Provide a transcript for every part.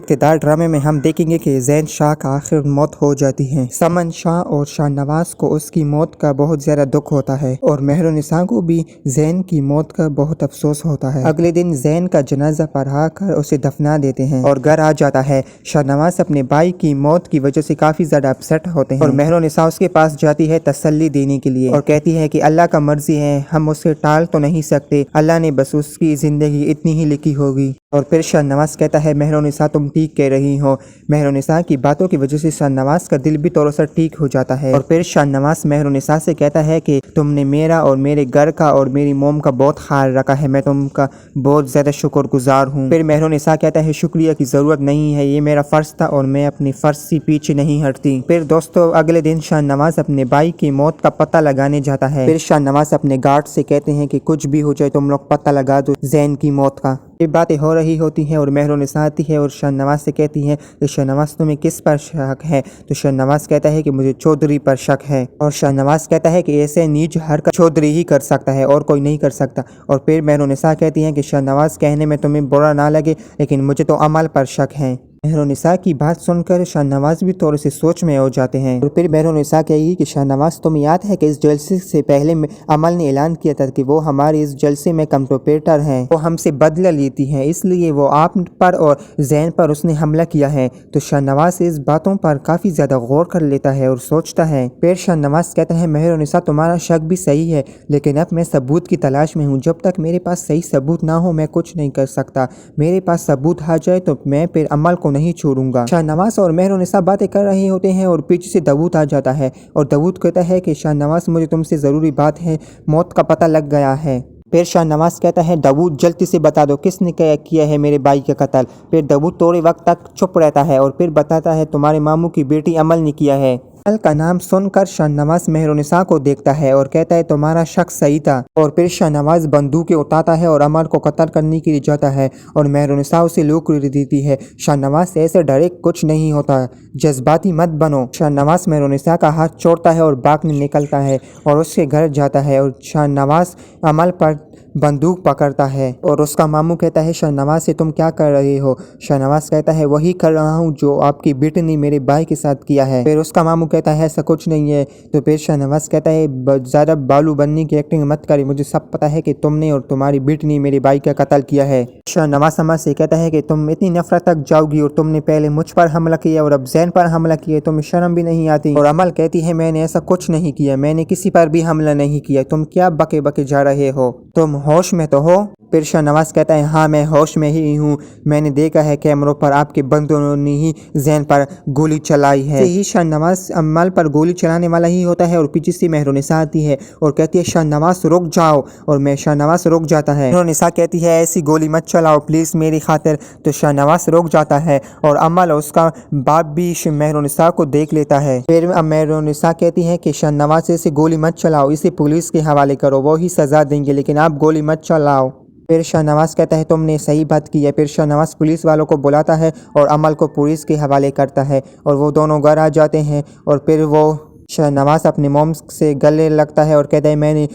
ابتدار ڈرامے میں ہم دیکھیں گے کہ زین شاہ کا آخر موت ہو جاتی ہے۔ سمن شاہ اور شاہ نواز کو اس کی موت کا بہت زیادہ دکھ ہوتا ہے اور مہرالنساء کو بھی زین کی موت کا بہت افسوس ہوتا ہے۔ اگلے دن زین کا جنازہ پڑھا کر اسے دفنا دیتے ہیں اور گھر آ جاتا ہے۔ شاہ نواز اپنے بھائی کی موت کی وجہ سے کافی زیادہ اپسیٹ ہوتے ہیں اور مہرالنساء اس کے پاس جاتی ہے تسلی دینے کے لیے اور کہتی ہے کہ اللہ کا مرضی ہے، ہم اسے ٹال تو نہیں سکتے، اللہ نے بس اس کی زندگی اتنی ہی لکھی ہوگی۔ اور پھر شاہ نواز کہتا ہے مہرالنساء تم ٹھیک کہہ رہی ہو۔ مہرالنساء کی باتوں کی وجہ سے شاہ نواز کا دل بھی تھوڑا سا ٹھیک ہو جاتا ہے اور پھر شاہ نواز مہرالنساء سے کہتا ہے کہ تم نے میرا اور میرے گھر کا اور میری موم کا بہت خیال رکھا ہے، میں تم کا بہت زیادہ شکر گزار ہوں۔ پھر مہرالنساء کہتا ہے شکریہ کی ضرورت نہیں ہے، یہ میرا فرض تھا اور میں اپنی فرض سے پیچھے نہیں ہٹتی۔ پھر دوستو اگلے دن شاہ نواز اپنے بھائی کی موت کا پتہ لگانے جاتا ہے۔ پھر شاہ نواز اپنے گارڈ سے کہتے ہیں کہ کچھ بھی ہو جائے تم لوگ پتہ لگا دو زین کی موت کا۔ یہ باتیں ہو رہی ہوتی ہیں اور مہرالنساء آتی ہے اور شاہ نواز سے کہتی ہے کہ شاہ نواز تمہیں کس پر شک ہے؟ تو شاہ نواز کہتا ہے کہ مجھے چودھری پر شک ہے اور شاہ نواز کہتا ہے کہ ایسے نیچ حرکت چودھری ہی کر سکتا ہے اور کوئی نہیں کر سکتا۔ اور پھر مہرالنساء کہتی ہیں کہ شاہ نواز کہنے میں تمہیں برا نہ لگے لیکن مجھے تو عمل پر شک ہے۔ مہرالنساء کی بات سن کر شاہ نواز بھی تھوڑے سے سوچ میں ہو جاتے ہیں اور پھر مہرالنساء کہے گی کہ شاہ نواز تمہیں یاد ہے کہ اس جلسے سے پہلے عمل نے اعلان کیا تھا کہ وہ ہمارے اس جلسے میں کمپروپیٹر ہیں، وہ ہم سے بدلہ لیتی ہیں، اس لیے وہ آپ پر اور زین پر اس نے حملہ کیا ہے۔ تو شاہ نواز اس باتوں پر کافی زیادہ غور کر لیتا ہے اور سوچتا ہے۔ پھر شاہ نواز کہتا ہے مہرالنساء تمہارا شک بھی صحیح ہے لیکن اب میں ثبوت کی تلاش میں ہوں، جب تک میرے پاس صحیح ثبوت نہ ہو میں کچھ نہیں کر سکتا، میرے پاس ثبوت آ جائے تو میں پھر عمل کو نہیں چھوڑوں گا۔ شاہ نواز اور مہرالنساء باتیں کر رہے ہوتے ہیں اور پیچھے سے داؤد آ جاتا ہے اور داؤد کہتا ہے کہ شاہ نواز مجھے تم سے ضروری بات ہے، موت کا پتہ لگ گیا ہے۔ پھر شاہ نواز کہتا ہے داؤد جلدی سے بتا دو کس نے کیا ہے میرے بھائی کا قتل۔ پھر داؤد تھوڑے وقت تک چپ رہتا ہے اور پھر بتاتا ہے تمہارے ماموں کی بیٹی عمل نے کیا ہے۔ عمل کا نام سن کر شاہ نواز مہرالنساء کو دیکھتا ہے اور کہتا ہے تمہارا شک صحیح تھا۔ اور پھر شاہ نواز بندوقیں اٹھاتا ہے اور عمل کو قتل کرنے کے لیے جاتا ہے اور مہرالنساء اسے روک دیتی ہے۔ شاہ نواز ایسے ڈرے کچھ نہیں ہوتا، جذباتی مت بنو۔ شاہ نواز مہرالنساء کا ہاتھ چھوڑتا ہے اور بھاگنے نکلتا ہے اور اس کے گھر جاتا ہے اور شاہ نواز عمل پر بندوق پکڑتا ہے اور اس کا ماموں کہتا ہے شاہ نواز سے تم کیا کر رہے ہو؟ شاہ نواز کہتا ہے وہی کر رہا ہوں جو آپ کی بیٹی نے میرے بھائی کے ساتھ کیا ہے۔ پھر اس کا ماموں کہتا ہے ایسا کچھ نہیں ہے۔ تو پھر شاہ نواز کہتا ہے زیادہ بالو بننے کی ایکٹنگ مت کرے، مجھے سب پتہ ہے کہ تم نے اور تمہاری بیٹی نے میرے بھائی کا قتل کیا ہے۔ شاہ نواز عمل سے کہتا ہے کہ تم اتنی نفرت تک جاؤ گی اور تم نے پہلے مجھ پر حملہ کیا اور اب زین پر حملہ کیا، تمہیں شرم بھی نہیں آتی؟ اور عمل کہتی ہے میں نے ایسا کچھ نہیں کیا، میں نے کسی پر بھی حملہ نہیں کیا، تم کیا بکے بکے جا رہے ہو، تم ہوش میں تو ہو؟ پھر شاہ نواز کہتا ہے ہاں میں ہوش میں ہی ہوں، میں نے دیکھا ہے کیمروں پر آپ کے بندوں نے ہی زین پر گولی چلائی ہے۔ یہی شاہ نواز عمل پر گولی چلانے والا ہی ہوتا ہے اور پیچھے سے مہرالنساء آتی ہے اور کہتی ہے شاہ نواز رک جاؤ، اور شاہ نواز رک جاتا ہے۔ مہرالنساء کہتی ہے ایسی گولی مت چلاؤ پلیز میری خاطر، تو شاہ نواز رک جاتا ہے اور عمل اور اس کا باپ بھی مہرالنساء کو دیکھ لیتا ہے۔ پھر مہرالنساء کہتی ہے کہ شاہ نواز سے گولی مت چلاؤ، اسے پولیس کے حوالے کرو، وہی سزا دیں گے، لیکن آپ گولی مت چلاؤ۔ پھر شاہ نواز کہتا ہے تم نے صحیح بات کی ہے۔ پھر شاہ نواز پولیس والوں کو بلاتا ہے اور عمل کو پولیس کے حوالے کرتا ہے اور وہ دونوں گھر آ جاتے ہیں اور پھر وہ شاہ نواز اپنے موم سے گلے لگتا ہے اور کہتا ہے میں نے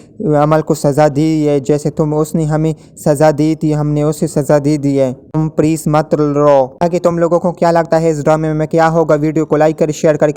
عمل کو سزا دی ہے، جیسے اس نے ہمیں سزا دی تھی ہم نے اسے سزا دی ہے، تم پلیز مت رو۔ تاکہ تم لوگوں کو کیا لگتا ہے اس ڈرامے میں کیا ہوگا، ویڈیو کو لائک کریں، شیئر کریں۔